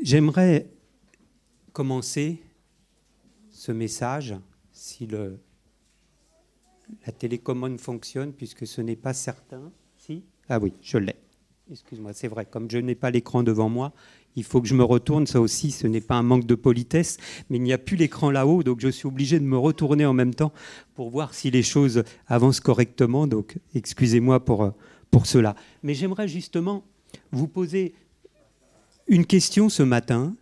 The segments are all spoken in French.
J'aimerais commencer ce message, si la télécommande fonctionne, puisque ce n'est pas certain. Si ? Ah oui, je l'ai. Excuse-moi, c'est vrai, comme je n'ai pas l'écran devant moi, il faut que je me retourne. Ça aussi, ce n'est pas un manque de politesse, mais il n'y a plus l'écran là-haut, donc je suis obligé de me retourner en même temps pour voir si les choses avancent correctement. Donc, excusez-moi pour cela. Mais j'aimerais justement vous poser une question ce matin.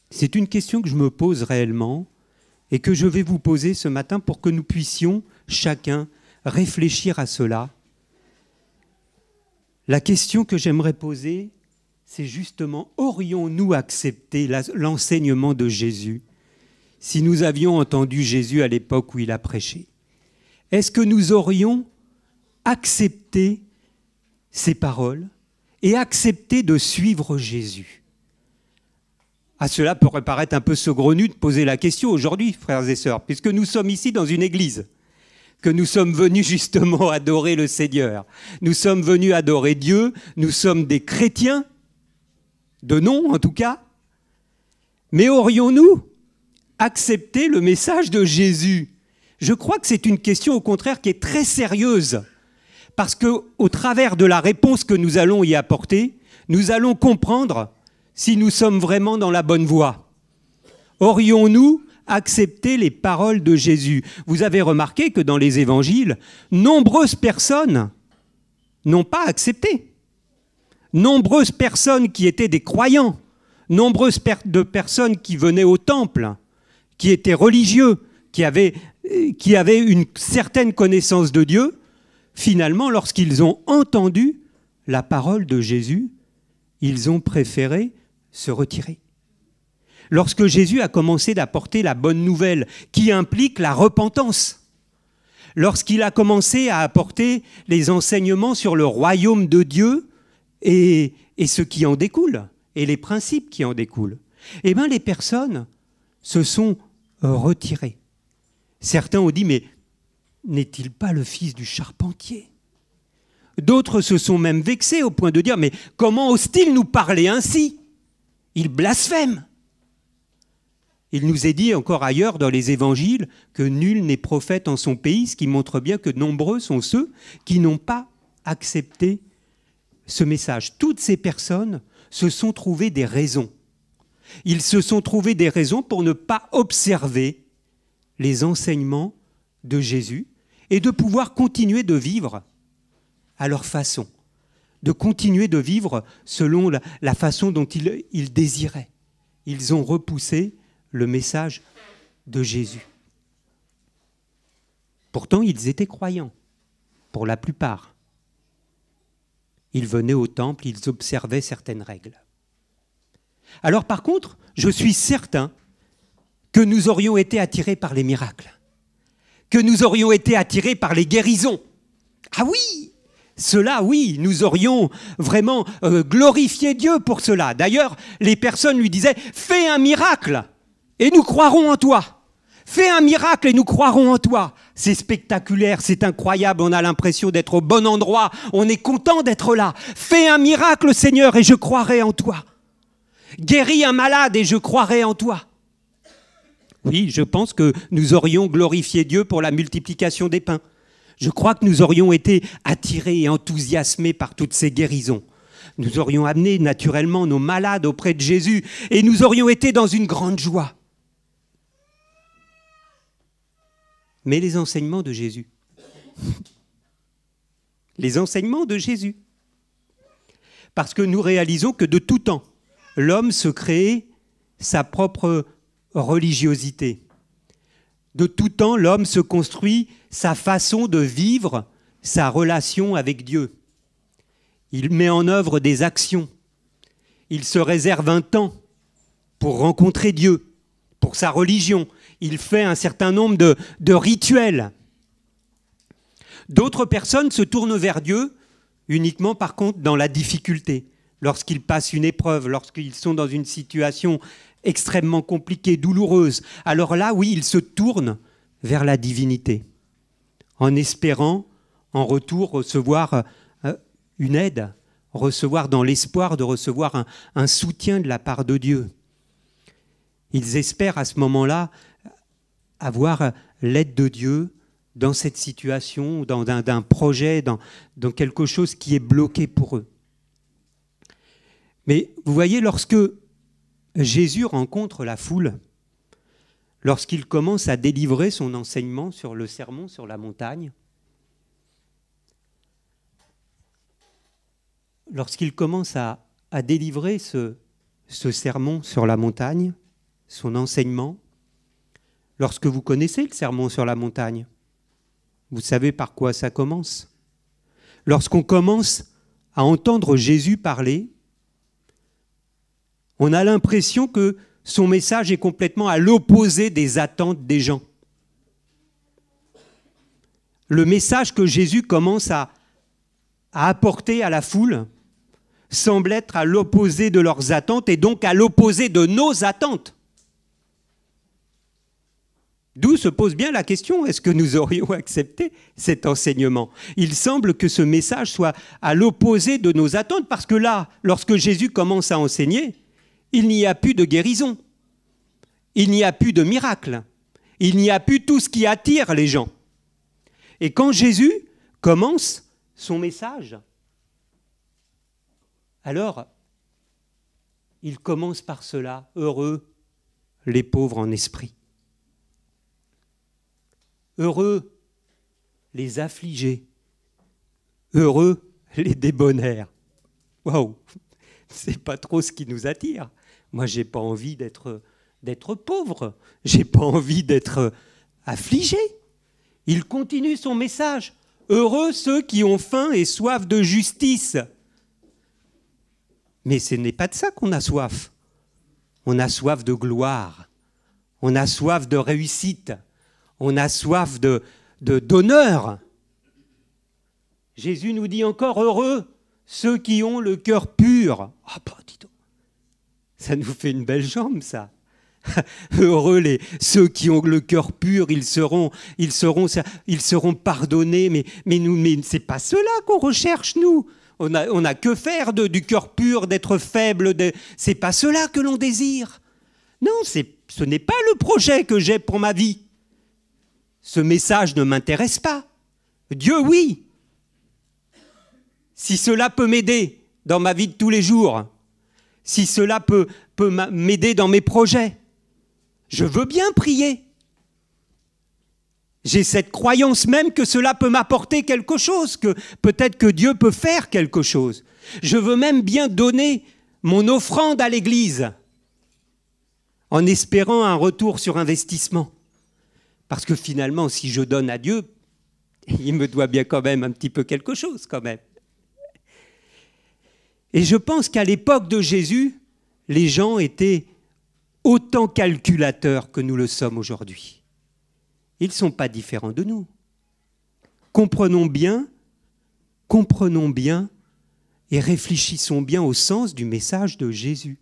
C'est une question que je me pose réellement et que je vais vous poser ce matin pour que nous puissions chacun réfléchir à cela. La question que j'aimerais poser, c'est justement, aurions-nous accepté l'enseignement de Jésus si nous avions entendu Jésus à l'époque où il a prêché? Est-ce que nous aurions accepté ses paroles et accepté de suivre Jésus? À cela pourrait paraître un peu saugrenu de poser la question aujourd'hui, frères et sœurs, puisque nous sommes ici dans une église, que nous sommes venus justement adorer le Seigneur. Nous sommes venus adorer Dieu, nous sommes des chrétiens, de nom en tout cas, mais aurions-nous accepté le message de Jésus? Je crois que c'est une question au contraire qui est très sérieuse, parce qu'au travers de la réponse que nous allons y apporter, nous allons comprendre si nous sommes vraiment dans la bonne voie. Aurions-nous accepté les paroles de Jésus? Vous avez remarqué que dans les évangiles, nombreuses personnes n'ont pas accepté. Nombreuses personnes qui étaient des croyants, nombreuses personnes qui venaient au temple, qui étaient religieux, qui avaient une certaine connaissance de Dieu, finalement, lorsqu'ils ont entendu la parole de Jésus, ils ont préféré se retirer. Lorsque Jésus a commencé d'apporter la bonne nouvelle qui implique la repentance, lorsqu'il a commencé à apporter les enseignements sur le royaume de Dieu et ce qui en découle, et les principes qui en découlent, eh bien les personnes se sont retirées. Certains ont dit, mais n'est-il pas le fils du charpentier? D'autres se sont même vexés au point de dire, mais comment ose-t-il nous parler ainsi? Il blasphème. Il nous est dit encore ailleurs dans les évangiles que nul n'est prophète en son pays, ce qui montre bien que nombreux sont ceux qui n'ont pas accepté ce message. Toutes ces personnes se sont trouvées des raisons. Ils se sont trouvés des raisons pour ne pas observer les enseignements de Jésus et de pouvoir continuer de vivre à leur façon, de continuer de vivre selon la façon dont ils désiraient. Ils ont repoussé le message de Jésus. Pourtant, ils étaient croyants, pour la plupart. Ils venaient au temple, ils observaient certaines règles. Alors par contre, je suis certain que nous aurions été attirés par les miracles, que nous aurions été attirés par les guérisons. Ah oui! Cela, oui, nous aurions vraiment glorifié Dieu pour cela. D'ailleurs, les personnes lui disaient « Fais un miracle et nous croirons en toi. Fais un miracle et nous croirons en toi. » C'est spectaculaire, c'est incroyable, on a l'impression d'être au bon endroit, on est content d'être là. Fais un miracle, Seigneur, et je croirai en toi. Guéris un malade et je croirai en toi. Oui, je pense que nous aurions glorifié Dieu pour la multiplication des pains. Je crois que nous aurions été attirés et enthousiasmés par toutes ces guérisons. Nous aurions amené naturellement nos malades auprès de Jésus et nous aurions été dans une grande joie. Mais les enseignements de Jésus, les enseignements de Jésus, parce que nous réalisons que de tout temps, l'homme se crée sa propre religiosité. De tout temps, l'homme se construit sa façon de vivre sa relation avec Dieu. Il met en œuvre des actions. Il se réserve un temps pour rencontrer Dieu, pour sa religion. Il fait un certain nombre de rituels. D'autres personnes se tournent vers Dieu uniquement, par contre, dans la difficulté. Lorsqu'ils passent une épreuve, lorsqu'ils sont dans une situation extrêmement compliquée, douloureuse, alors là, oui, ils se tournent vers la divinité, en espérant en retour recevoir une aide, recevoir dans l'espoir de recevoir un soutien de la part de Dieu. Ils espèrent à ce moment-là avoir l'aide de Dieu dans cette situation, dans d'un projet, dans quelque chose qui est bloqué pour eux. Mais vous voyez, lorsque Jésus rencontre la foule, lorsqu'il commence à délivrer son enseignement sur le sermon sur la montagne, lorsqu'il commence à délivrer ce sermon sur la montagne, son enseignement, lorsque vous connaissez le sermon sur la montagne, vous savez par quoi ça commence. Lorsqu'on commence à entendre Jésus parler, on a l'impression que son message est complètement à l'opposé des attentes des gens. Le message que Jésus commence à apporter à la foule semble être à l'opposé de leurs attentes et donc à l'opposé de nos attentes. D'où se pose bien la question, est-ce que nous aurions accepté cet enseignement? Il semble que ce message soit à l'opposé de nos attentes, parce que là, lorsque Jésus commence à enseigner, il n'y a plus de guérison, il n'y a plus de miracle, il n'y a plus tout ce qui attire les gens. Et quand Jésus commence son message, alors il commence par cela, heureux les pauvres en esprit. Heureux les affligés, heureux les débonnaires. Waouh, c'est pas trop ce qui nous attire. Moi, j'ai pas envie d'être pauvre, j'ai pas envie d'être affligé. Il continue son message. Heureux ceux qui ont faim et soif de justice. Mais ce n'est pas de ça qu'on a soif. On a soif de gloire, on a soif de réussite. On a soif d'honneur. Jésus nous dit encore, heureux ceux qui ont le cœur pur. Ah bah, dis donc, ça nous fait une belle jambe, ça. Heureux ceux qui ont le cœur pur, ils seront pardonnés. Mais c'est pas cela qu'on recherche, nous. On a que faire du cœur pur, d'être faible. C'est pas cela que l'on désire. Non, ce n'est pas le projet que j'ai pour ma vie. Ce message ne m'intéresse pas. Dieu, oui. Si cela peut m'aider dans ma vie de tous les jours, si cela peut m'aider dans mes projets, je veux bien prier. J'ai cette croyance même que cela peut m'apporter quelque chose, que peut-être que Dieu peut faire quelque chose. Je veux même bien donner mon offrande à l'Église en espérant un retour sur investissement. Parce que finalement, si je donne à Dieu, il me doit bien quand même un petit peu quelque chose, quand même. Et je pense qu'à l'époque de Jésus, les gens étaient autant calculateurs que nous le sommes aujourd'hui. Ils ne sont pas différents de nous. Comprenons bien et réfléchissons bien au sens du message de Jésus.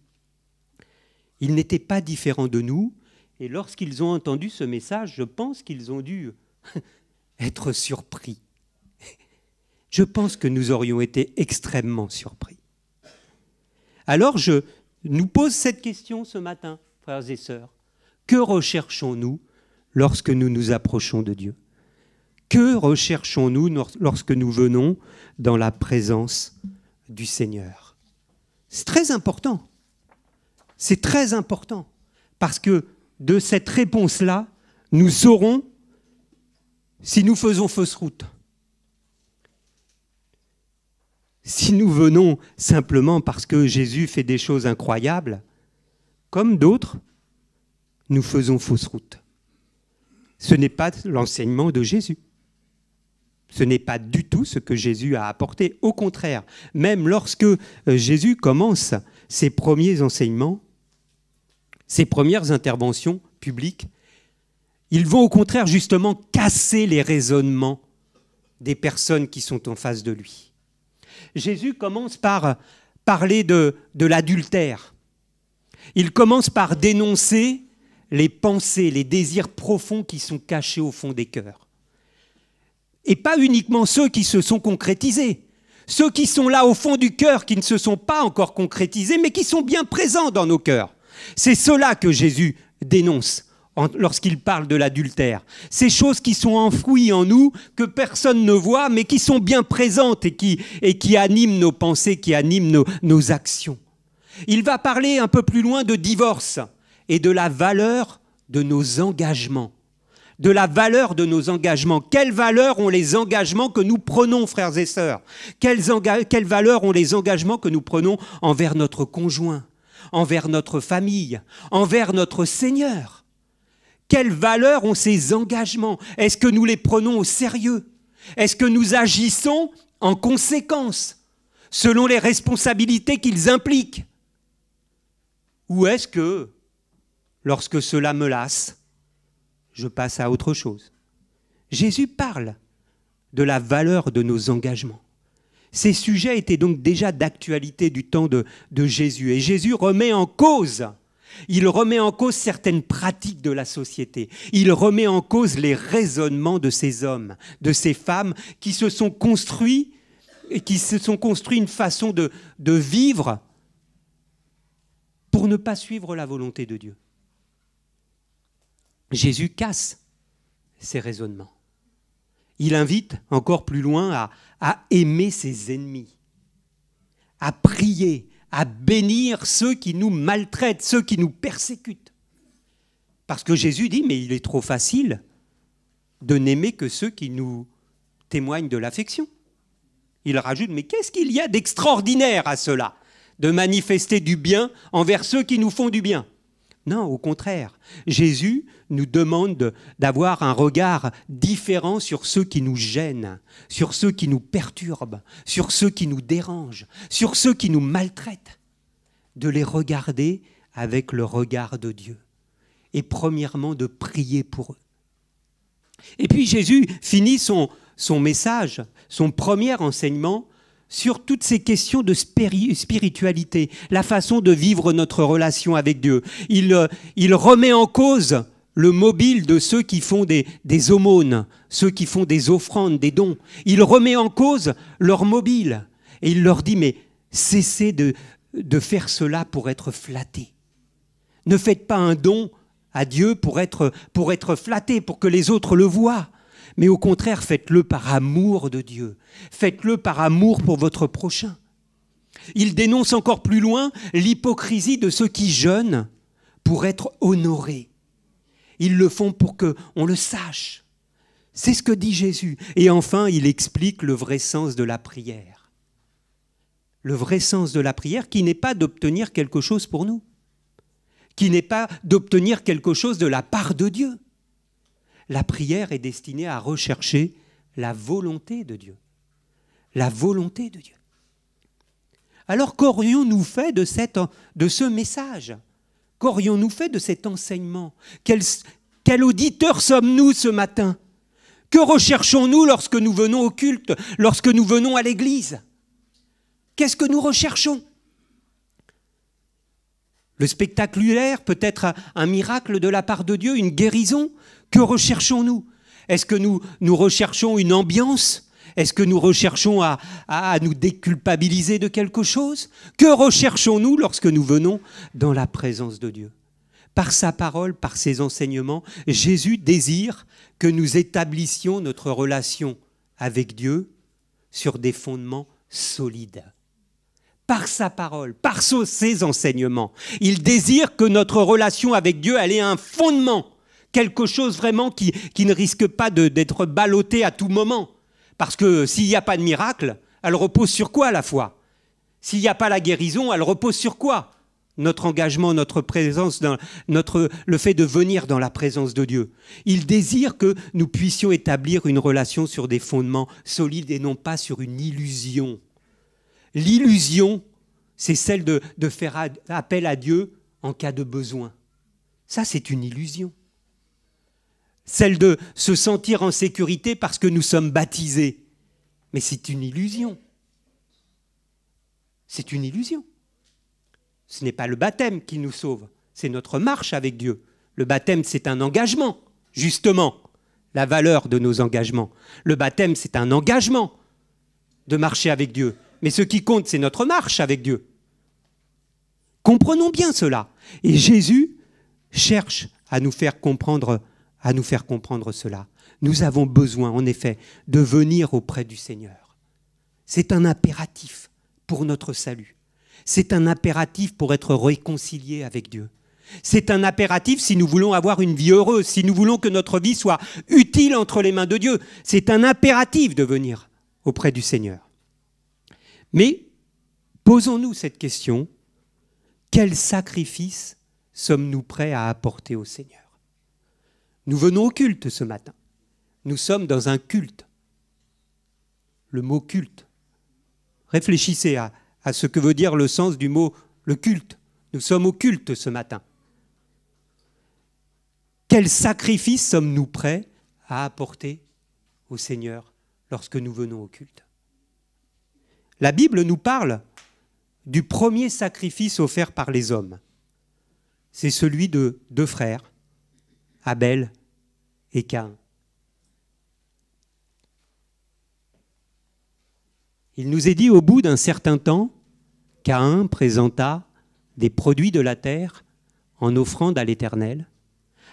Ils n'étaient pas différents de nous. Et lorsqu'ils ont entendu ce message, je pense qu'ils ont dû être surpris. Je pense que nous aurions été extrêmement surpris. Alors je nous pose cette question ce matin, frères et sœurs. Que recherchons-nous lorsque nous nous approchons de Dieu? Que recherchons-nous lorsque nous venons dans la présence du Seigneur? C'est très important. C'est très important. Parce que de cette réponse-là, nous saurons si nous faisons fausse route. Si nous venons simplement parce que Jésus fait des choses incroyables, comme d'autres, nous faisons fausse route. Ce n'est pas l'enseignement de Jésus. Ce n'est pas du tout ce que Jésus a apporté. Au contraire, même lorsque Jésus commence ses premiers enseignements, ses premières interventions publiques, ils vont au contraire justement casser les raisonnements des personnes qui sont en face de lui. Jésus commence par parler de l'adultère. Il commence par dénoncer les pensées, les désirs profonds qui sont cachés au fond des cœurs. Et pas uniquement ceux qui se sont concrétisés, ceux qui sont là au fond du cœur, qui ne se sont pas encore concrétisés, mais qui sont bien présents dans nos cœurs. C'est cela que Jésus dénonce lorsqu'il parle de l'adultère. Ces choses qui sont enfouies en nous, que personne ne voit, mais qui sont bien présentes et qui animent nos pensées, qui animent nos actions. Il va parler un peu plus loin de divorce et de la valeur de nos engagements. De la valeur de nos engagements. Quelle valeur ont les engagements que nous prenons, frères et sœurs? Quelle valeur ont les engagements que nous prenons envers notre conjoint, envers notre famille, envers notre Seigneur? Quelle valeur ont ces engagements? Est-ce que nous les prenons au sérieux? Est-ce que nous agissons en conséquence, selon les responsabilités qu'ils impliquent? Ou est-ce que, lorsque cela me lasse, je passe à autre chose? Jésus parle de la valeur de nos engagements. Ces sujets étaient donc déjà d'actualité du temps de Jésus. Et Jésus remet en cause, il remet en cause certaines pratiques de la société. Il remet en cause les raisonnements de ces hommes, de ces femmes qui se sont construits une façon de vivre pour ne pas suivre la volonté de Dieu. Jésus casse ces raisonnements. Il invite encore plus loin à aimer ses ennemis, à prier, à bénir ceux qui nous maltraitent, ceux qui nous persécutent. Parce que Jésus dit, mais il est trop facile de n'aimer que ceux qui nous témoignent de l'affection. Il rajoute, mais qu'est-ce qu'il y a d'extraordinaire à cela, de manifester du bien envers ceux qui nous font du bien? Non, au contraire, Jésus nous demande d'avoir un regard différent sur ceux qui nous gênent, sur ceux qui nous perturbent, sur ceux qui nous dérangent, sur ceux qui nous maltraitent, de les regarder avec le regard de Dieu. Et premièrement, de prier pour eux. Et puis Jésus finit son message, son premier enseignement, sur toutes ces questions de spiritualité, la façon de vivre notre relation avec Dieu. Il remet en cause le mobile de ceux qui font des aumônes, ceux qui font des offrandes, des dons. Il remet en cause leur mobile et il leur dit, mais cessez de faire cela pour être flattés. Ne faites pas un don à Dieu pour être flatté, pour que les autres le voient. Mais au contraire, faites-le par amour de Dieu. Faites-le par amour pour votre prochain. Il dénonce encore plus loin l'hypocrisie de ceux qui jeûnent pour être honorés. Ils le font pour qu'on le sache. C'est ce que dit Jésus. Et enfin, il explique le vrai sens de la prière. Le vrai sens de la prière qui n'est pas d'obtenir quelque chose pour nous, qui n'est pas d'obtenir quelque chose de la part de Dieu. La prière est destinée à rechercher la volonté de Dieu. La volonté de Dieu. Alors qu'aurions-nous fait de ce message? Qu'aurions-nous fait de cet enseignement? Quel auditeur sommes-nous ce matin? Que recherchons-nous lorsque nous venons au culte, lorsque nous venons à l'église? Qu'est-ce que nous recherchons? Le spectaculaire, peut-être un miracle de la part de Dieu, une guérison? Que recherchons-nous? Est-ce que nous recherchons une ambiance? Est-ce que nous recherchons à nous déculpabiliser de quelque chose? Que recherchons-nous lorsque nous venons dans la présence de Dieu? Par sa parole, par ses enseignements, Jésus désire que nous établissions notre relation avec Dieu sur des fondements solides. Par sa parole, par ses enseignements. Il désire que notre relation avec Dieu, elle ait un fondement, quelque chose vraiment qui ne risque pas d'être ballotté à tout moment. Parce que s'il n'y a pas de miracle, elle repose sur quoi la foi? S'il n'y a pas la guérison, elle repose sur quoi? Notre engagement, notre présence, le fait de venir dans la présence de Dieu. Il désire que nous puissions établir une relation sur des fondements solides et non pas sur une illusion. L'illusion, c'est celle de faire appel à Dieu en cas de besoin. Ça, c'est une illusion. Celle de se sentir en sécurité parce que nous sommes baptisés. Mais c'est une illusion. C'est une illusion. Ce n'est pas le baptême qui nous sauve, c'est notre marche avec Dieu. Le baptême, c'est un engagement, justement, la valeur de nos engagements. Le baptême, c'est un engagement. de marcher avec Dieu. Mais ce qui compte, c'est notre marche avec Dieu. Comprenons bien cela. Et Jésus cherche à nous faire comprendre cela. Nous avons besoin, en effet, de venir auprès du Seigneur. C'est un impératif pour notre salut. C'est un impératif pour être réconcilié avec Dieu. C'est un impératif si nous voulons avoir une vie heureuse, si nous voulons que notre vie soit utile entre les mains de Dieu. C'est un impératif de venir auprès du Seigneur. Mais posons-nous cette question, quel sacrifice sommes-nous prêts à apporter au Seigneur? Nous venons au culte ce matin. Nous sommes dans un culte. Le mot culte. Réfléchissez à ce que veut dire le sens du mot le culte. Nous sommes au culte ce matin. Quel sacrifice sommes-nous prêts à apporter au Seigneur lorsque nous venons au culte? La Bible nous parle du premier sacrifice offert par les hommes. C'est celui de deux frères, Abel et Caïn. Il nous est dit au bout d'un certain temps, Caïn présenta des produits de la terre en offrande à l'Éternel.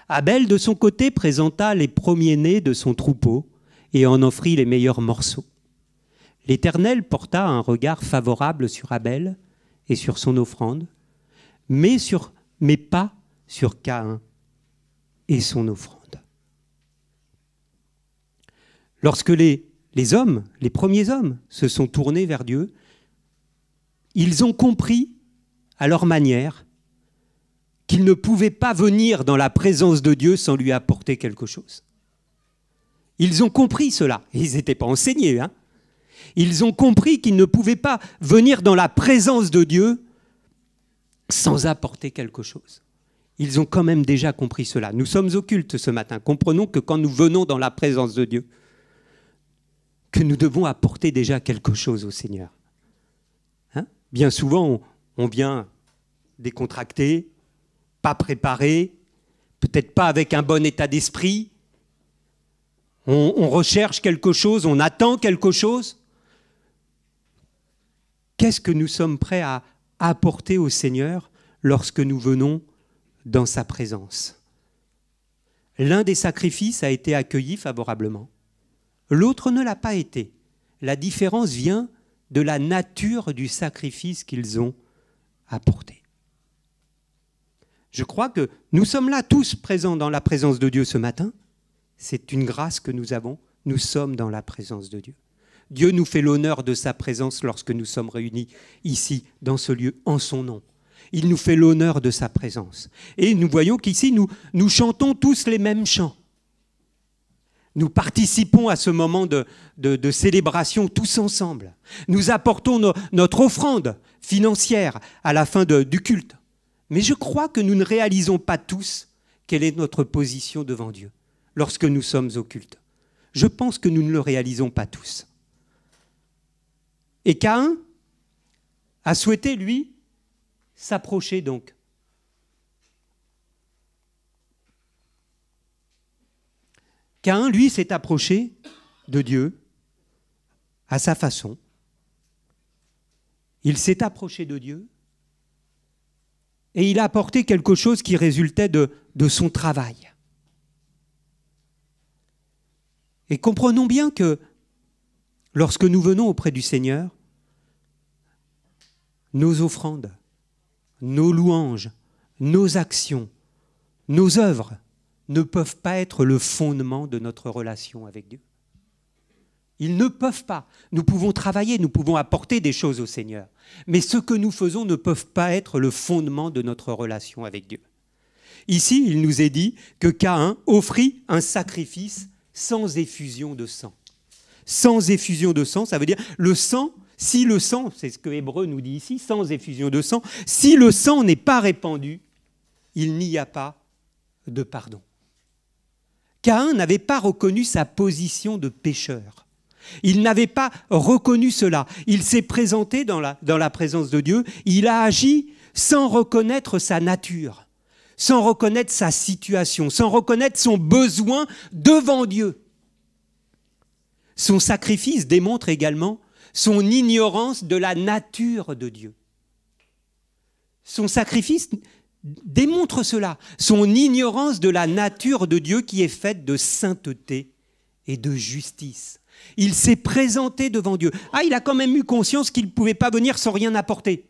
Abel, de son côté, présenta les premiers-nés de son troupeau et en offrit les meilleurs morceaux. L'Éternel porta un regard favorable sur Abel et sur son offrande, mais pas sur Caïn et son offrande. Lorsque les hommes, les premiers hommes, se sont tournés vers Dieu, ils ont compris, à leur manière, qu'ils ne pouvaient pas venir dans la présence de Dieu sans lui apporter quelque chose. Ils ont compris cela. Ils n'étaient pas enseignés, hein. Ils ont compris qu'ils ne pouvaient pas venir dans la présence de Dieu sans apporter quelque chose. Ils ont quand même déjà compris cela. Nous sommes au culte ce matin. Comprenons que quand nous venons dans la présence de Dieu, que nous devons apporter déjà quelque chose au Seigneur. Hein? Bien souvent, on vient décontracté, pas préparé, peut-être pas avec un bon état d'esprit. On recherche quelque chose, on attend quelque chose. Qu'est-ce que nous sommes prêts à apporter au Seigneur lorsque nous venons dans sa présence? L'un des sacrifices a été accueilli favorablement. L'autre ne l'a pas été. La différence vient de la nature du sacrifice qu'ils ont apporté. Je crois que nous sommes là tous présents dans la présence de Dieu ce matin. C'est une grâce que nous avons. Nous sommes dans la présence de Dieu. Dieu nous fait l'honneur de sa présence lorsque nous sommes réunis ici, dans ce lieu, en son nom. Il nous fait l'honneur de sa présence. Et nous voyons qu'ici, nous chantons tous les mêmes chants. Nous participons à ce moment de célébration tous ensemble. Nous apportons notre offrande financière à la fin du culte. Mais je crois que nous ne réalisons pas tous quelle est notre position devant Dieu lorsque nous sommes au culte. Je pense que nous ne le réalisons pas tous. Et Caïn a souhaité, lui, s'approcher donc. Caïn, lui, s'est approché de Dieu à sa façon. Il s'est approché de Dieu et il a apporté quelque chose qui résultait de son travail. Et comprenons bien que lorsque nous venons auprès du Seigneur, nos offrandes, nos louanges, nos actions, nos œuvres ne peuvent pas être le fondement de notre relation avec Dieu. Ils ne peuvent pas. Nous pouvons travailler, nous pouvons apporter des choses au Seigneur. Mais ce que nous faisons ne peuvent pas être le fondement de notre relation avec Dieu. Ici, il nous est dit que Caïn offrit un sacrifice sans effusion de sang. Sans effusion de sang, ça veut dire le sang, si le sang, c'est ce que Hébreu nous dit ici, sans effusion de sang, si le sang n'est pas répandu, il n'y a pas de pardon. Caïn n'avait pas reconnu sa position de pécheur. Il n'avait pas reconnu cela. Il s'est présenté dans la présence de Dieu. Il a agi sans reconnaître sa nature, sans reconnaître sa situation, sans reconnaître son besoin devant Dieu. Son sacrifice démontre également son ignorance de la nature de Dieu. Son sacrifice démontre cela, son ignorance de la nature de Dieu qui est faite de sainteté et de justice. Il s'est présenté devant Dieu. Ah, il a quand même eu conscience qu'il ne pouvait pas venir sans rien apporter.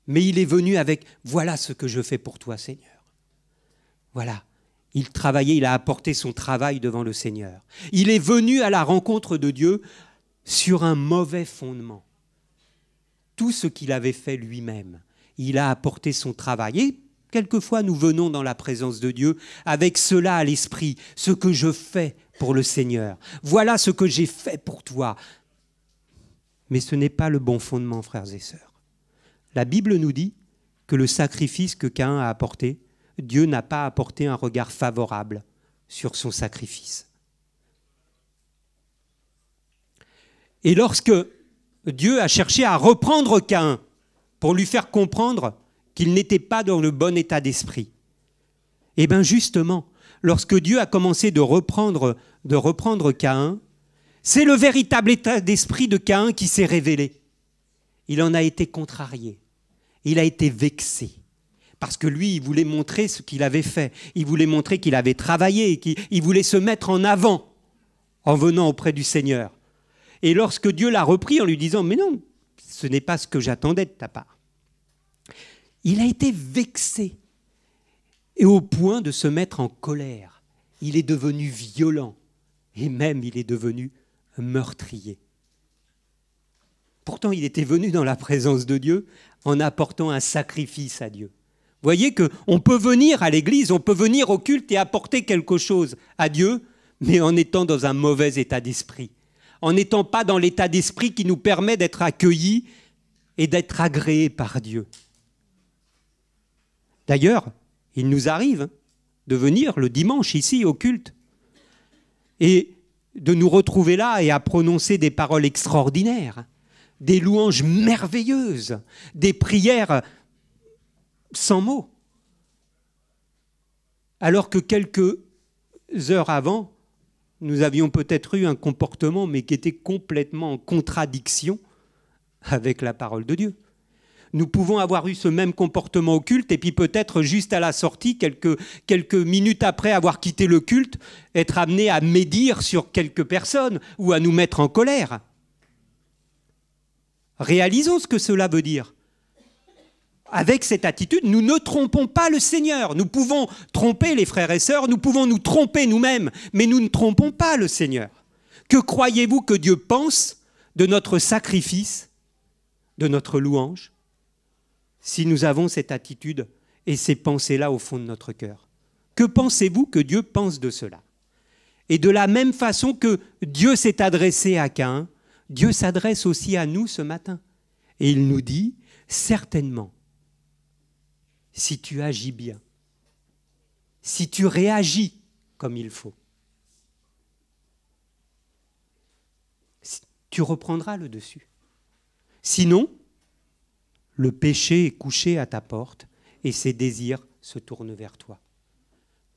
Mais il est venu avec « Voilà ce que je fais pour toi, Seigneur. » Voilà. Il travaillait, il a apporté son travail devant le Seigneur. Il est venu à la rencontre de Dieu sur un mauvais fondement. Tout ce qu'il avait fait lui-même, il a apporté son travail. Et quelquefois, nous venons dans la présence de Dieu avec cela à l'esprit, ce que je fais pour le Seigneur. Voilà ce que j'ai fait pour toi. Mais ce n'est pas le bon fondement, frères et sœurs. La Bible nous dit que le sacrifice que Caïn a apporté, Dieu n'a pas apporté un regard favorable sur son sacrifice. Et lorsque Dieu a cherché à reprendre Caïn pour lui faire comprendre qu'il n'était pas dans le bon état d'esprit, et bien justement, lorsque Dieu a commencé de reprendre Caïn, c'est le véritable état d'esprit de Caïn qui s'est révélé. Il en a été contrarié, il a été vexé. Parce que lui, il voulait montrer ce qu'il avait fait. Il voulait montrer qu'il avait travaillé, qu'il voulait se mettre en avant en venant auprès du Seigneur. Et lorsque Dieu l'a repris en lui disant « Mais non, ce n'est pas ce que j'attendais de ta part », il a été vexé et au point de se mettre en colère. Il est devenu violent et même il est devenu meurtrier. Pourtant, il était venu dans la présence de Dieu en apportant un sacrifice à Dieu. Vous voyez qu'on peut venir à l'église, on peut venir au culte et apporter quelque chose à Dieu, mais en étant dans un mauvais état d'esprit, en n'étant pas dans l'état d'esprit qui nous permet d'être accueillis et d'être agréés par Dieu. D'ailleurs, il nous arrive de venir le dimanche ici au culte et de nous retrouver là et à prononcer des paroles extraordinaires, des louanges merveilleuses, des prières sans mots. Alors que quelques heures avant, nous avions peut-être eu un comportement, mais qui était complètement en contradiction avec la parole de Dieu. Nous pouvons avoir eu ce même comportement au culte, et puis peut-être juste à la sortie, quelques minutes après avoir quitté le culte, être amené à médire sur quelques personnes ou à nous mettre en colère. Réalisons ce que cela veut dire. Avec cette attitude, nous ne trompons pas le Seigneur. Nous pouvons tromper les frères et sœurs, nous pouvons nous tromper nous-mêmes, mais nous ne trompons pas le Seigneur. Que croyez-vous que Dieu pense de notre sacrifice, de notre louange, si nous avons cette attitude et ces pensées-là au fond de notre cœur? Que pensez-vous que Dieu pense de cela? Et de la même façon que Dieu s'est adressé à Caïn, Dieu s'adresse aussi à nous ce matin. Et il nous dit, certainement, si tu agis bien, si tu réagis comme il faut, tu reprendras le dessus. Sinon, le péché est couché à ta porte et ses désirs se tournent vers toi.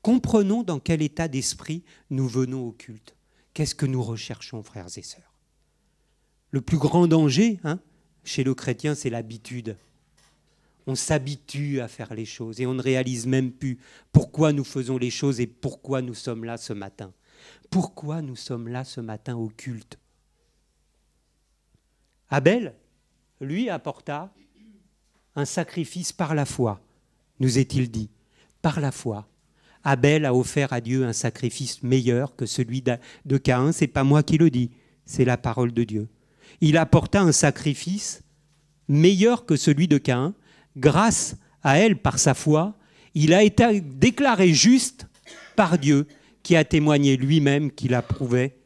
Comprenons dans quel état d'esprit nous venons au culte. Qu'est-ce que nous recherchons, frères et sœurs? Le plus grand danger chez le chrétien, c'est l'habitude. On s'habitue à faire les choses et on ne réalise même plus pourquoi nous faisons les choses et pourquoi nous sommes là ce matin. Pourquoi nous sommes là ce matin au culte? Abel, lui, apporta un sacrifice par la foi, nous est-il dit. Par la foi, Abel a offert à Dieu un sacrifice meilleur que celui de Caïn. Ce n'est pas moi qui le dis, c'est la parole de Dieu. Il apporta un sacrifice meilleur que celui de Caïn. Grâce à elle, par sa foi, il a été déclaré juste par Dieu, qui a témoigné lui-même qu'il approuvait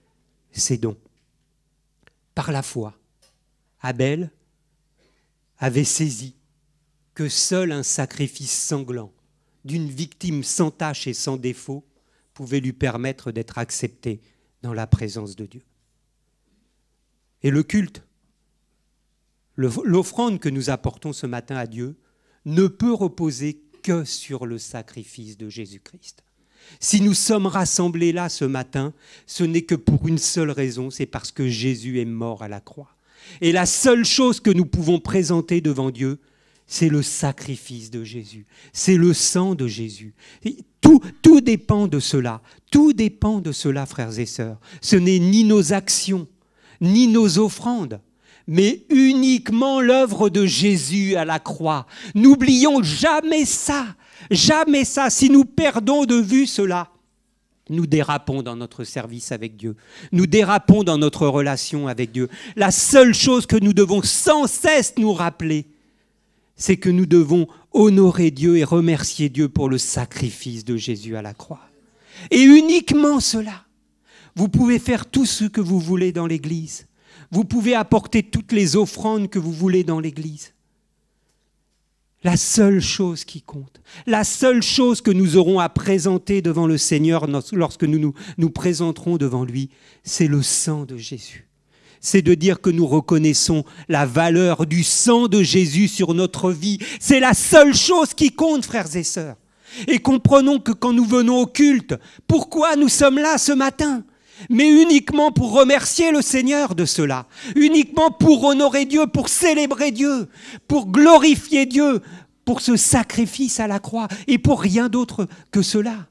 ses dons. Par la foi, Abel avait saisi que seul un sacrifice sanglant d'une victime sans tache et sans défaut pouvait lui permettre d'être accepté dans la présence de Dieu. Et le culte, l'offrande que nous apportons ce matin à Dieu ne peut reposer que sur le sacrifice de Jésus-Christ. Si nous sommes rassemblés là ce matin, ce n'est que pour une seule raison, c'est parce que Jésus est mort à la croix. Et la seule chose que nous pouvons présenter devant Dieu, c'est le sacrifice de Jésus, c'est le sang de Jésus. Tout dépend de cela, tout dépend de cela, frères et sœurs. Ce n'est ni nos actions, ni nos offrandes, mais uniquement l'œuvre de Jésus à la croix. N'oublions jamais ça, jamais ça. Si nous perdons de vue cela, nous dérapons dans notre service avec Dieu. Nous dérapons dans notre relation avec Dieu. La seule chose que nous devons sans cesse nous rappeler, c'est que nous devons honorer Dieu et remercier Dieu pour le sacrifice de Jésus à la croix. Et uniquement cela. Vous pouvez faire tout ce que vous voulez dans l'Église. Vous pouvez apporter toutes les offrandes que vous voulez dans l'Église. La seule chose qui compte, la seule chose que nous aurons à présenter devant le Seigneur lorsque nous nous présenterons devant lui, c'est le sang de Jésus. C'est de dire que nous reconnaissons la valeur du sang de Jésus sur notre vie. C'est la seule chose qui compte, frères et sœurs. Et comprenons que quand nous venons au culte, pourquoi nous sommes là ce matin ? Mais uniquement pour remercier le Seigneur de cela, uniquement pour honorer Dieu, pour célébrer Dieu, pour glorifier Dieu, pour ce sacrifice à la croix et pour rien d'autre que cela.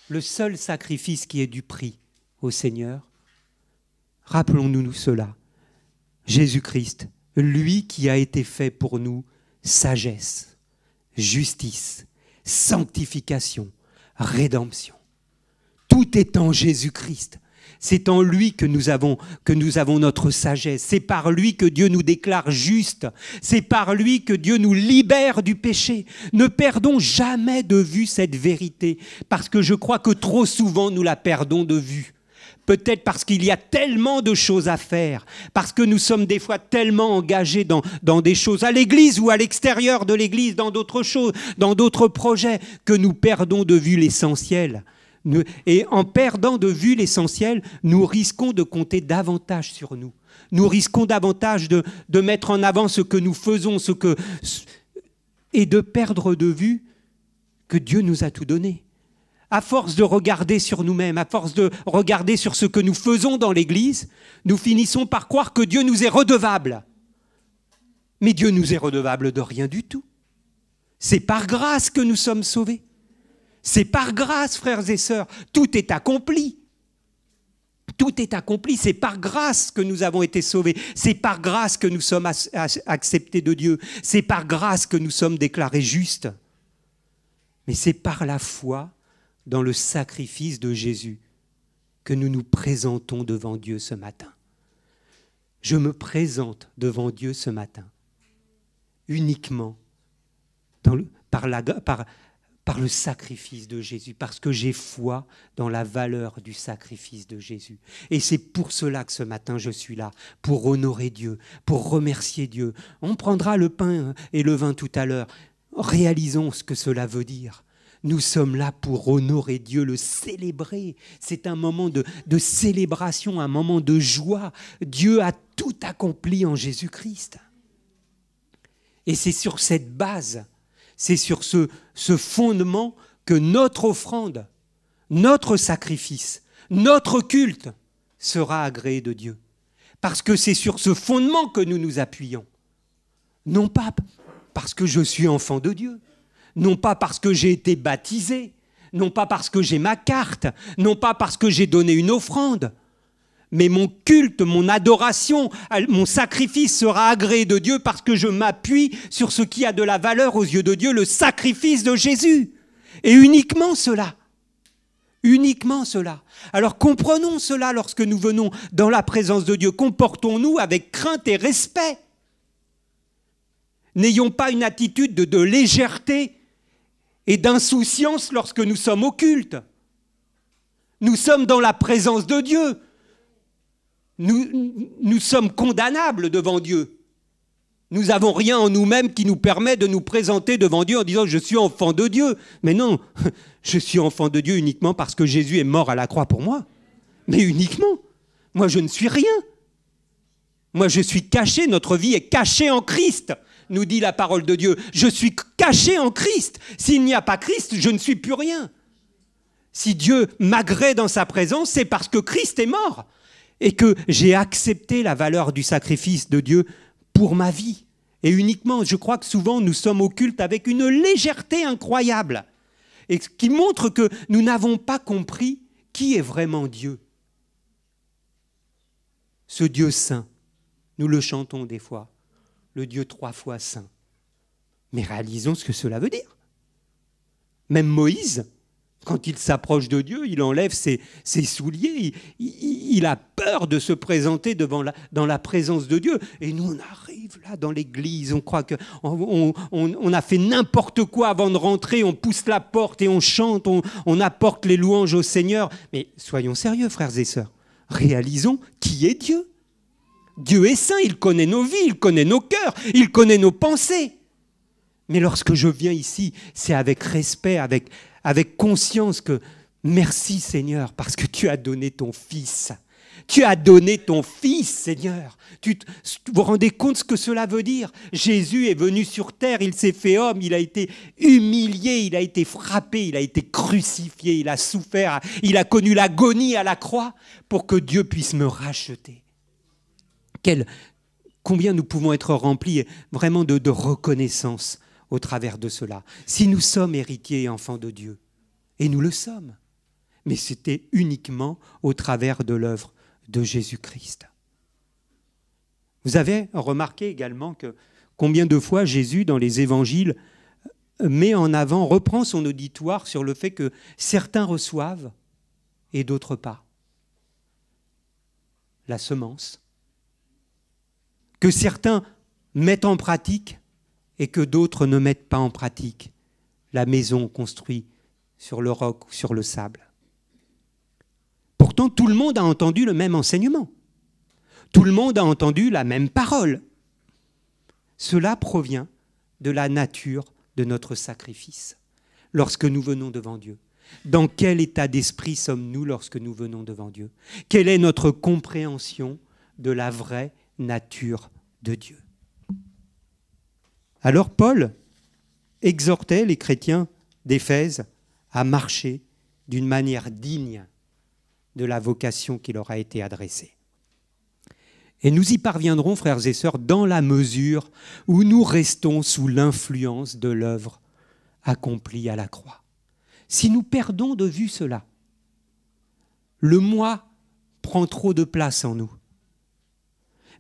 Le seul sacrifice qui ait du prix au Seigneur, rappelons-nous cela, Jésus-Christ, lui qui a été fait pour nous sagesse, justice, sanctification, rédemption. Tout est en Jésus-Christ. C'est en lui que nous avons notre sagesse. C'est par lui que Dieu nous déclare justes. C'est par lui que Dieu nous libère du péché. Ne perdons jamais de vue cette vérité, parce que je crois que trop souvent nous la perdons de vue. Peut-être parce qu'il y a tellement de choses à faire, parce que nous sommes des fois tellement engagés dans des choses à l'église ou à l'extérieur de l'église, dans d'autres choses, dans d'autres projets, que nous perdons de vue l'essentiel. Et en perdant de vue l'essentiel, nous risquons de compter davantage sur nous. Nous risquons davantage de mettre en avant ce que nous faisons, et de perdre de vue que Dieu nous a tout donné. À force de regarder sur nous-mêmes, à force de regarder sur ce que nous faisons dans l'Église, nous finissons par croire que Dieu nous est redevable. Mais Dieu nous est redevable de rien du tout. C'est par grâce que nous sommes sauvés. C'est par grâce, frères et sœurs. Tout est accompli. Tout est accompli. C'est par grâce que nous avons été sauvés. C'est par grâce que nous sommes acceptés de Dieu. C'est par grâce que nous sommes déclarés justes. Mais c'est par la foi dans le sacrifice de Jésus que nous nous présentons devant Dieu ce matin. Je me présente devant Dieu ce matin uniquement par le sacrifice de Jésus, parce que j'ai foi dans la valeur du sacrifice de Jésus. Et c'est pour cela que ce matin je suis là, pour honorer Dieu, pour remercier Dieu. On prendra le pain et le vin tout à l'heure. Réalisons ce que cela veut dire. Nous sommes là pour honorer Dieu, le célébrer. C'est un moment de célébration, un moment de joie. Dieu a tout accompli en Jésus-Christ. Et c'est sur cette base, c'est sur ce fondement que notre offrande, notre sacrifice, notre culte sera agréé de Dieu. Parce que c'est sur ce fondement que nous nous appuyons. Non pas parce que je suis enfant de Dieu, non pas parce que j'ai été baptisé, non pas parce que j'ai ma carte, non pas parce que j'ai donné une offrande, mais mon culte, mon adoration, mon sacrifice sera agréé de Dieu parce que je m'appuie sur ce qui a de la valeur aux yeux de Dieu, le sacrifice de Jésus. Et uniquement cela. Uniquement cela. Alors comprenons cela lorsque nous venons dans la présence de Dieu. Comportons-nous avec crainte et respect. N'ayons pas une attitude de légèreté et d'insouciance lorsque nous sommes au culte. Nous sommes dans la présence de Dieu. Nous sommes condamnables devant Dieu. Nous n'avons rien en nous-mêmes qui nous permet de nous présenter devant Dieu en disant « je suis enfant de Dieu ». Mais non, je suis enfant de Dieu uniquement parce que Jésus est mort à la croix pour moi. Mais uniquement. Moi, je ne suis rien. Moi, je suis caché, notre vie est cachée en Christ, nous dit la parole de Dieu. Je suis caché en Christ. S'il n'y a pas Christ, je ne suis plus rien. Si Dieu m'agrée dans sa présence, c'est parce que Christ est mort et que j'ai accepté la valeur du sacrifice de Dieu pour ma vie. Et uniquement, je crois que souvent nous sommes au culte avec une légèreté incroyable et qui montre que nous n'avons pas compris qui est vraiment Dieu. Ce Dieu saint, nous le chantons des fois, le Dieu 3 fois saint. Mais réalisons ce que cela veut dire. Même Moïse, quand il s'approche de Dieu, il enlève ses souliers, il a peur de se présenter dans la présence de Dieu. Et nous, on arrive là dans l'église, on croit qu'on a fait n'importe quoi avant de rentrer, on pousse la porte et on chante, on apporte les louanges au Seigneur. Mais soyons sérieux, frères et sœurs, réalisons qui est Dieu. Dieu est saint, il connaît nos vies, il connaît nos cœurs, il connaît nos pensées. Mais lorsque je viens ici, c'est avec respect, avec conscience que merci Seigneur, parce que tu as donné ton Fils. Tu as donné ton Fils, Seigneur. Vous vous rendez compte ce que cela veut dire? Jésus est venu sur terre, il s'est fait homme, il a été humilié, il a été frappé, il a été crucifié, il a souffert, il a connu l'agonie à la croix pour que Dieu puisse me racheter. Combien nous pouvons être remplis vraiment de reconnaissance au travers de cela. Si nous sommes héritiers et enfants de Dieu, et nous le sommes, mais c'était uniquement au travers de l'œuvre de Jésus-Christ. Vous avez remarqué également que combien de fois Jésus, dans les évangiles, met en avant, reprend son auditoire sur le fait que certains reçoivent et d'autres pas. La semence. Que certains mettent en pratique et que d'autres ne mettent pas en pratique la maison construite sur le roc ou sur le sable. Pourtant, tout le monde a entendu le même enseignement. Tout le monde a entendu la même parole. Cela provient de la nature de notre sacrifice lorsque nous venons devant Dieu. Dans quel état d'esprit sommes-nous lorsque nous venons devant Dieu? Quelle est notre compréhension de la vraie nature de Dieu? Alors Paul exhortait les chrétiens d'Éphèse à marcher d'une manière digne de la vocation qui leur a été adressée. Et nous y parviendrons, frères et sœurs, dans la mesure où nous restons sous l'influence de l'œuvre accomplie à la croix. Si nous perdons de vue cela, le moi prend trop de place en nous.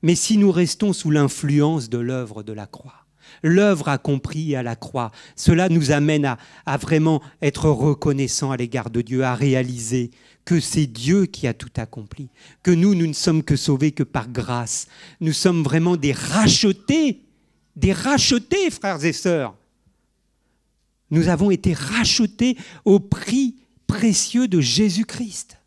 Mais si nous restons sous l'influence de l'œuvre de la croix, l'œuvre accomplie à la croix, cela nous amène à vraiment être reconnaissants à l'égard de Dieu, à réaliser que c'est Dieu qui a tout accompli, que nous ne sommes que sauvés que par grâce. Nous sommes vraiment des rachetés, frères et sœurs. Nous avons été rachetés au prix précieux de Jésus-Christ.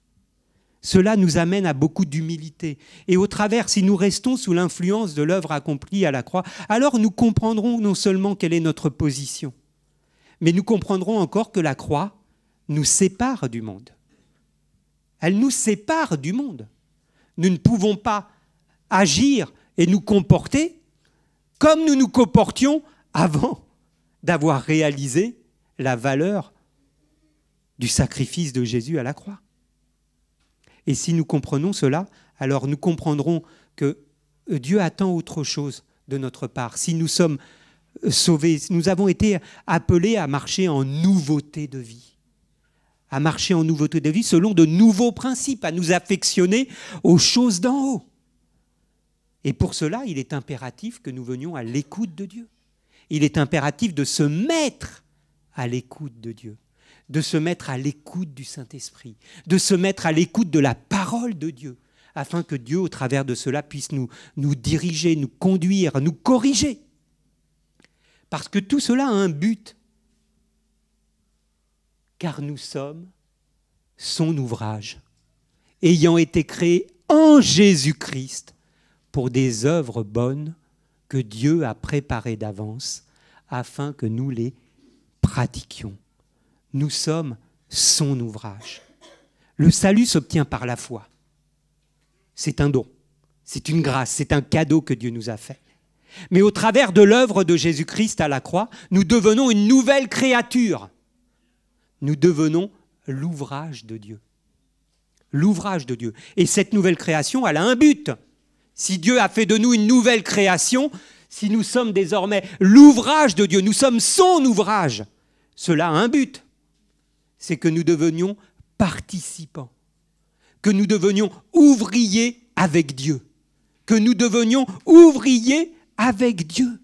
Cela nous amène à beaucoup d'humilité. Et au travers, si nous restons sous l'influence de l'œuvre accomplie à la croix, alors nous comprendrons non seulement quelle est notre position, mais nous comprendrons encore que la croix nous sépare du monde. Elle nous sépare du monde. Nous ne pouvons pas agir et nous comporter comme nous nous comportions avant d'avoir réalisé la valeur du sacrifice de Jésus à la croix. Et si nous comprenons cela, alors nous comprendrons que Dieu attend autre chose de notre part. Si nous sommes sauvés, nous avons été appelés à marcher en nouveauté de vie. À marcher en nouveauté de vie selon de nouveaux principes, à nous affectionner aux choses d'en haut. Et pour cela, il est impératif que nous venions à l'écoute de Dieu. Il est impératif de se mettre à l'écoute de Dieu, de se mettre à l'écoute du Saint-Esprit, de se mettre à l'écoute de la parole de Dieu, afin que Dieu, au travers de cela, puisse nous diriger, nous conduire, nous corriger. Parce que tout cela a un but. Car nous sommes son ouvrage, ayant été créés en Jésus-Christ pour des œuvres bonnes que Dieu a préparées d'avance afin que nous les pratiquions. Nous sommes son ouvrage. Le salut s'obtient par la foi. C'est un don. C'est une grâce, c'est un cadeau que Dieu nous a fait. Mais au travers de l'œuvre de Jésus-Christ à la croix, nous devenons une nouvelle créature. Nous devenons l'ouvrage de Dieu. L'ouvrage de Dieu. Et cette nouvelle création, elle a un but. Si Dieu a fait de nous une nouvelle création, si nous sommes désormais l'ouvrage de Dieu, nous sommes son ouvrage, cela a un but. C'est que nous devenions participants, que nous devenions ouvriers avec Dieu, que nous devenions ouvriers avec Dieu.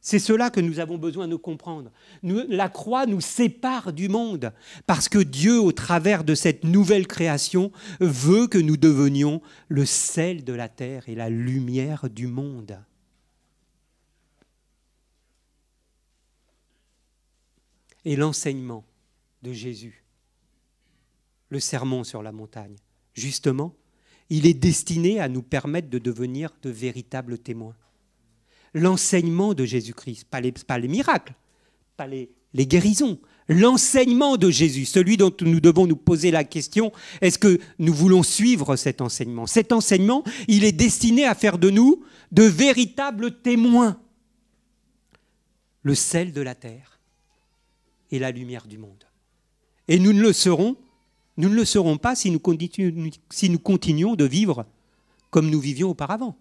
C'est cela que nous avons besoin de comprendre. La croix nous sépare du monde parce que Dieu, au travers de cette nouvelle création, veut que nous devenions le sel de la terre et la lumière du monde. Et l'enseignement de Jésus, le sermon sur la montagne, justement, il est destiné à nous permettre de devenir de véritables témoins. L'enseignement de Jésus-Christ, pas les miracles, pas les guérisons, l'enseignement de Jésus, celui dont nous devons nous poser la question, est-ce que nous voulons suivre cet enseignement ? Cet enseignement, il est destiné à faire de nous de véritables témoins, le sel de la terre et la lumière du monde. Et nous ne le serons pas si nous continuons de vivre comme nous vivions auparavant.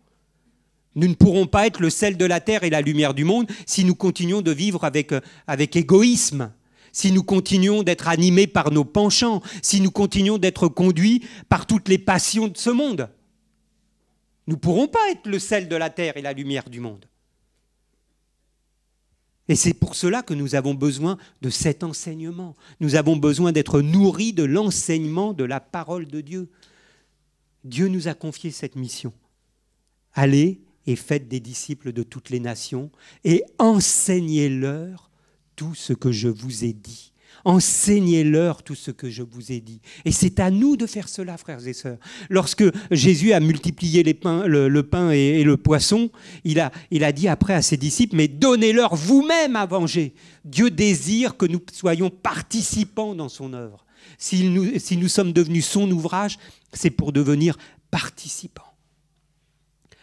Nous ne pourrons pas être le sel de la terre et la lumière du monde si nous continuons de vivre avec égoïsme, si nous continuons d'être animés par nos penchants, si nous continuons d'être conduits par toutes les passions de ce monde. Nous ne pourrons pas être le sel de la terre et la lumière du monde. Et c'est pour cela que nous avons besoin de cet enseignement. Nous avons besoin d'être nourris de l'enseignement de la parole de Dieu. Dieu nous a confié cette mission. Allez et faites des disciples de toutes les nations et enseignez-leur tout ce que je vous ai dit. Enseignez-leur tout ce que je vous ai dit. Et c'est à nous de faire cela, frères et sœurs. Lorsque Jésus a multiplié le pain et le poisson, il a dit après à ses disciples, mais donnez-leur vous-même à manger. Dieu désire que nous soyons participants dans son œuvre. Si nous sommes devenus son ouvrage, c'est pour devenir participants.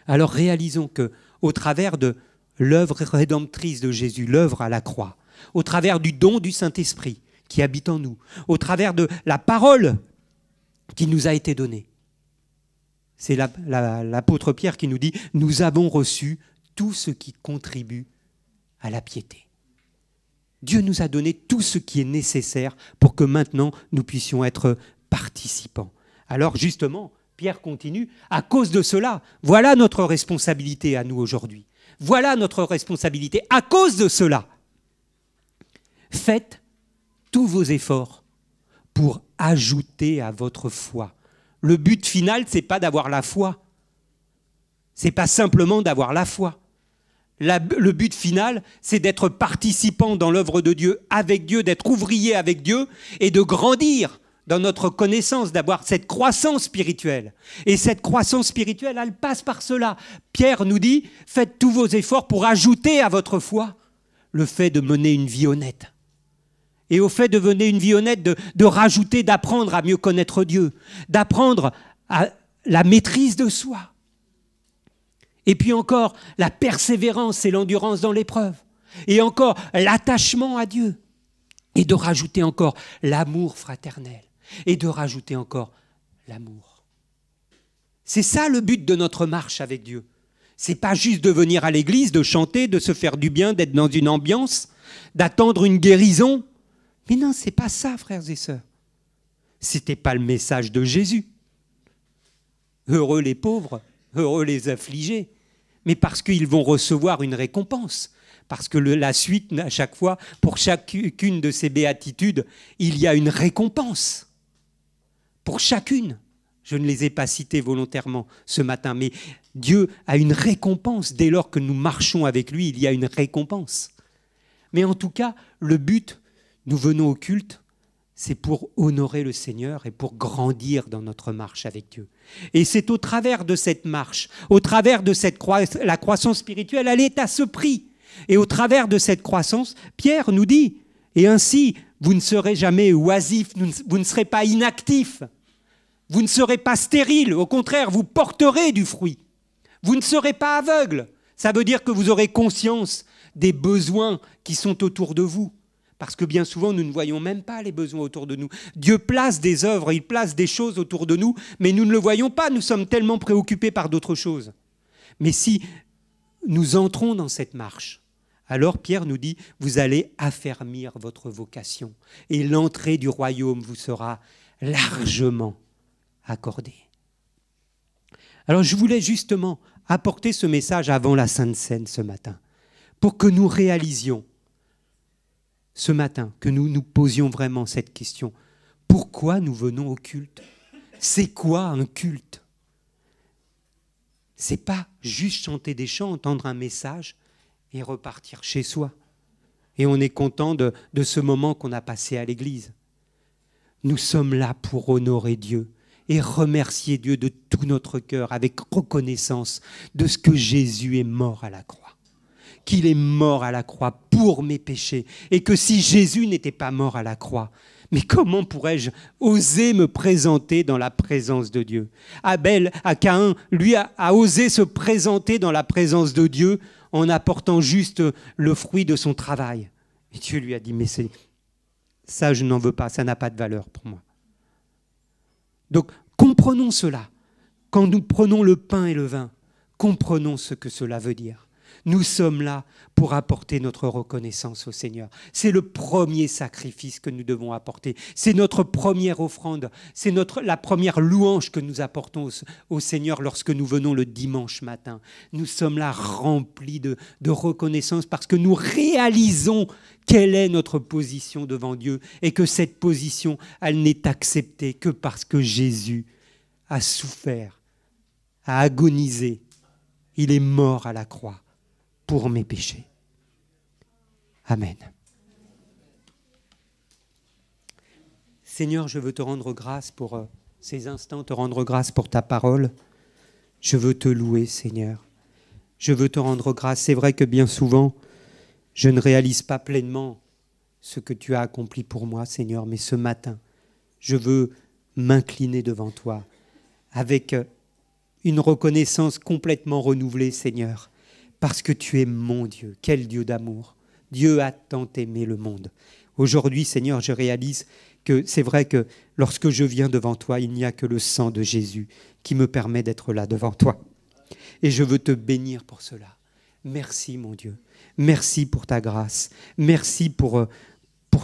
Alors réalisons qu'au travers de l'œuvre rédemptrice de Jésus, l'œuvre à la croix, au travers du don du Saint-Esprit qui habite en nous, au travers de la parole qui nous a été donnée, c'est l'apôtre Pierre qui nous dit « Nous avons reçu tout ce qui contribue à la piété ». Dieu nous a donné tout ce qui est nécessaire pour que maintenant nous puissions être participants. Alors justement, Pierre continue, à cause de cela, voilà notre responsabilité à nous aujourd'hui. Voilà notre responsabilité. À cause de cela, faites tous vos efforts pour ajouter à votre foi. Le but final, ce n'est pas d'avoir la foi. Ce n'est pas simplement d'avoir la foi. Le but final, c'est d'être participant dans l'œuvre de Dieu, avec Dieu, d'être ouvrier avec Dieu et de grandir dans notre connaissance, d'avoir cette croissance spirituelle. Et cette croissance spirituelle, elle passe par cela. Pierre nous dit, faites tous vos efforts pour ajouter à votre foi le fait de mener une vie honnête. Et au fait de mener une vie honnête, de rajouter, d'apprendre à mieux connaître Dieu, d'apprendre à la maîtrise de soi. Et puis encore, la persévérance et l'endurance dans l'épreuve. Et encore, l'attachement à Dieu. Et de rajouter encore l'amour fraternel. Et de rajouter encore l'amour. C'est ça le but de notre marche avec Dieu. C'est pas juste de venir à l'église, de chanter, de se faire du bien, d'être dans une ambiance, d'attendre une guérison. Mais non, c'est pas ça, frères et sœurs. C'était pas le message de Jésus. Heureux les pauvres, heureux les affligés, mais parce qu'ils vont recevoir une récompense. Parce que la suite, à chaque fois, pour chacune de ces béatitudes, il y a une récompense. Pour chacune. Je ne les ai pas citées volontairement ce matin, mais Dieu a une récompense. Dès lors que nous marchons avec lui, il y a une récompense. Mais en tout cas, le but, nous venons au culte, c'est pour honorer le Seigneur et pour grandir dans notre marche avec Dieu. Et c'est au travers de cette marche, au travers de la croissance spirituelle, elle est à ce prix. Et au travers de cette croissance, Pierre nous dit, et ainsi, vous ne serez jamais oisifs, vous ne serez pas inactifs. Vous ne serez pas stérile, au contraire, vous porterez du fruit. Vous ne serez pas aveugle. Ça veut dire que vous aurez conscience des besoins qui sont autour de vous. Parce que bien souvent, nous ne voyons même pas les besoins autour de nous. Dieu place des œuvres, il place des choses autour de nous, mais nous ne le voyons pas, nous sommes tellement préoccupés par d'autres choses. Mais si nous entrons dans cette marche, alors Pierre nous dit, vous allez affermir votre vocation et l'entrée du royaume vous sera largement accordée. Alors je voulais justement apporter ce message avant la Sainte Seine ce matin, pour que nous réalisions ce matin, que nous nous posions vraiment cette question. Pourquoi nous venons au culte? C'est quoi un culte? C'est pas juste chanter des chants, entendre un message et repartir chez soi. Et on est content de ce moment qu'on a passé à l'église. Nous sommes là pour honorer Dieu et remercier Dieu de tout notre cœur avec reconnaissance de ce que Jésus est mort à la croix. Qu'il est mort à la croix pour mes péchés et que si Jésus n'était pas mort à la croix, mais comment pourrais-je oser me présenter dans la présence de Dieu? Abel, à Caïn, lui a osé se présenter dans la présence de Dieu en apportant juste le fruit de son travail. Et Dieu lui a dit, mais ça je n'en veux pas, ça n'a pas de valeur pour moi. Donc comprenons cela. Quand nous prenons le pain et le vin, comprenons ce que cela veut dire. Nous sommes là pour apporter notre reconnaissance au Seigneur. C'est le premier sacrifice que nous devons apporter. C'est notre première offrande. C'est la première louange que nous apportons au Seigneur lorsque nous venons le dimanche matin. Nous sommes là remplis de reconnaissance parce que nous réalisons quelle est notre position devant Dieu et que cette position, elle n'est acceptée que parce que Jésus a souffert, a agonisé. Il est mort à la croix pour mes péchés. Amen. Seigneur, je veux te rendre grâce pour ces instants, te rendre grâce pour ta parole. Je veux te louer, Seigneur. Je veux te rendre grâce. C'est vrai que bien souvent, je ne réalise pas pleinement ce que tu as accompli pour moi, Seigneur, mais ce matin, je veux m'incliner devant toi avec une reconnaissance complètement renouvelée, Seigneur, parce que tu es mon Dieu. Quel Dieu d'amour. Dieu a tant aimé le monde. Aujourd'hui, Seigneur, je réalise que c'est vrai que lorsque je viens devant toi, il n'y a que le sang de Jésus qui me permet d'être là devant toi. Et je veux te bénir pour cela. Merci, mon Dieu. Merci pour ta grâce. Merci pour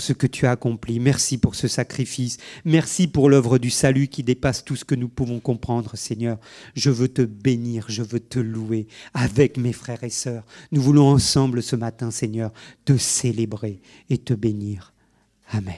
ce que tu as accompli. Merci pour ce sacrifice. Merci pour l'œuvre du salut qui dépasse tout ce que nous pouvons comprendre, Seigneur. Je veux te bénir, je veux te louer avec mes frères et sœurs. Nous voulons ensemble ce matin, Seigneur, te célébrer et te bénir. Amen.